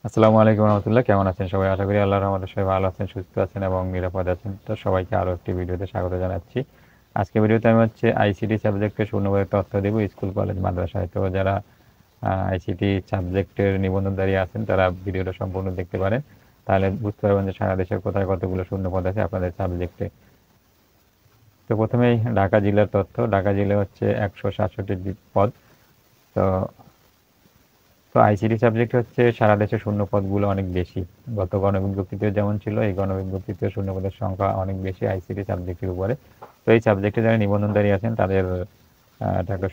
আসসালামু আলাইকুম রহমতুল্লাহ। কেমন আছেন সবাই? আশা করি আল্লাহর রহমতে সবাই ভালো আছেন, সুস্থ আছেন এবং নিরাপদ আছেন। তো সবাইকে আরো একটি ভিডিওতে স্বাগত জানাচ্ছি। আজকে ভিডিওতে আমি আইসিটি সাবজেক্টের শূন্যপদের তথ্য দেব স্কুল, কলেজ, মাদ্রাসায়। তো যারা আইসিটি সাবজেক্টের নিবন্ধনধারী আছেন তারা ভিডিওটা সম্পূর্ণ দেখতে পারেন, তাহলে বুঝতে পারবেন যে সারা দেশের কোথায় কতগুলো শূন্যপদ আছে আপনাদের সাবজেক্টে। তো প্রথমেই ঢাকা জেলার তথ্য। ঢাকা জেলা হচ্ছে 167টি পদ। তো তো আইসিটি সাবজেক্ট হচ্ছে সারা দেশে শূন্য পদগুলো অনেক বেশি। গত গণবিজ্ঞপ্তিতে যেমন ছিল, এই গণবিজ্ঞপ্তিতে শূন্য পদের সংখ্যা অনেক বেশি আইসিটি সাবজেক্টের উপরে। তো এই সাবজেক্টে যারা নিবন্ধনধারী আছেন তাদের এটা একটা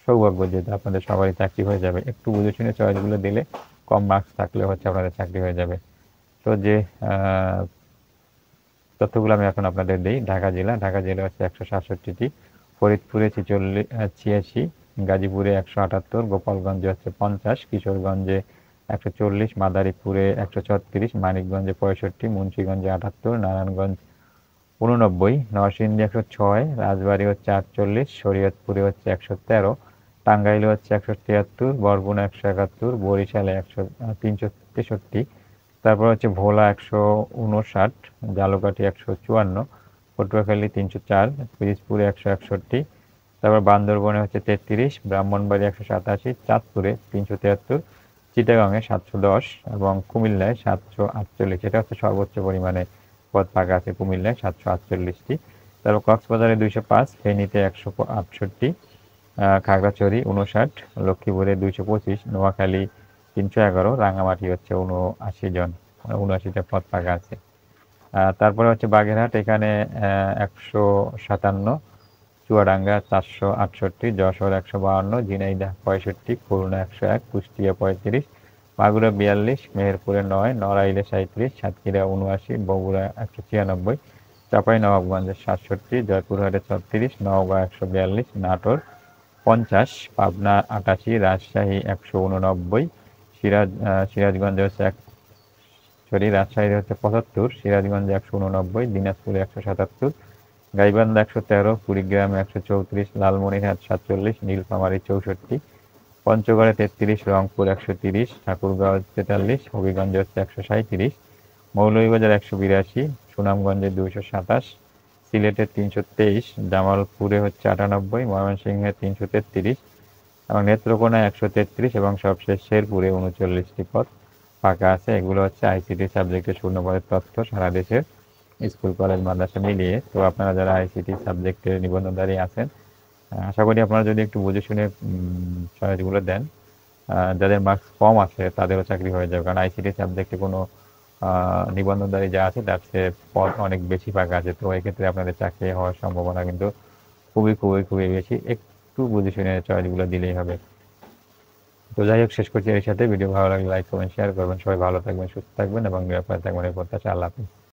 সৌভাগ্য যে আপনাদের সবারই চাকরি হয়ে যাবে। একটু বুঝে শুনে চয়েসগুলো দিলে, কম মার্কস থাকলে হচ্ছে আপনাদের চাকরি হয়ে যাবে। তো যে আহ, তথ্যগুলো আমি এখন আপনাদের দিই। ঢাকা জেলা হচ্ছে 167টি, ফরিদপুরে 86, গাজীপুরে 178, গোপালগঞ্জে হচ্ছে 50, কিশোরগঞ্জে 140, মাদারীপুরে 136, মানিকগঞ্জে 65, মুন্সিগঞ্জে 78, নারায়ণগঞ্জ 89, নরসিংদী 106, রাজবাড়ী হচ্ছে 48, শরীয়তপুরে হচ্ছে 113, টাঙ্গাইলে হচ্ছে 173, বরগুনা 171, বরিশালে 363, তারপর হচ্ছে ভোলা 159, ঝালকাঠি 154, পটুয়াখালী 304, পিরোজপুরে 161, তারপর বান্দরবনে হচ্ছে 33, ব্রাহ্মণবাড়ি 187, চাঁদপুরে 373, চিটাগাংয়ে 710 এবং কুমিল্লায় 748। এটা হচ্ছে সর্বোচ্চ পরিমাণে পদ ফাঁকা আছে কুমিল্লায়, 748টি। তারপর কক্সবাজারে 205, ফেনীতে 168, খাগড়াছড়ি 59, লক্ষ্মীপুরে 225, নোয়াখালী 311, রাঙামাটি হচ্ছে 79জন, 79টা পদ ফাঁকা আছে। তারপরে হচ্ছে বাগেরহাট, এখানে 157, চুয়াডাঙ্গা 468, যশোর 152, ঝিনাইদহ 65, খুলনা 101, কুষ্টিয়া 35, মাগুরা 42, মেহেরপুরে 9, নড়াইলে 37, সাতক্ষীরা 79, বগুড়া 196, চাঁপাইনবাবগঞ্জে 67, জয়পুরহাটে 36, নওগাঁ 142, নাটোর 50, পাবনা 88, রাজশাহী 189, সিরাজগঞ্জে হচ্ছে রাজশাহীতে হচ্ছে 75, সিরাজগঞ্জে 189, দিনাজপুরে 177, গাইবান্ধা 113, কুড়িগ্রামে 134, লালমনিরহাট 47, নীলফামারী 64, পঞ্চগড়ে 33, রংপুর 130, ঠাকুরগাঁও 43, হবিগঞ্জে হচ্ছে 137, মৌলভীবাজার 182, সুনামগঞ্জে 227, সিলেটে 323, জামালপুরে হচ্ছে 98, ময়মনসিংহে 333 এবং নেত্রকোনায় 133 এবং সবশেষ শেরপুরে 39টি পদ ফাঁকা আছে। এগুলো হচ্ছে আইসিটি সাবজেক্টের শূন্যপদের তথ্য সারা দেশের স্কুল, কলেজ, মাদ্রাসা মিলিয়ে। তো আপনারা যারা আইসিটি সাবজেক্টের নিবন্ধনধারী আছেন, আশা করি আপনারা যদি একটু বুঝে শুনে চয়েসগুলো দেন, যাদের মার্কস কম আছে তাদেরও চাকরি হয়ে যাবে। কারণ আইসিটি সাবজেক্টে কোনো নিবন্ধনধারী যা আছে তার চেয়ে পদ অনেক বেশি ফাঁকা আছে। তো এক্ষেত্রে আপনাদের চাকরি হওয়ার সম্ভাবনা কিন্তু খুবই খুবই খুবই বেশি। একটু বুঝে শুনে চয়েসগুলো দিলেই হবে। তো যাই হোক, শেষ করছি এর সাথে। ভিডিও ভালো লাগলে লাইক, কমেন্ট, শেয়ার করবেন। সবাই ভালো থাকবেন, সুস্থ থাকবেন এবং নিরাপদে থাকবেন এই প্রত্যাশা। আল্লাহ হাফেজ।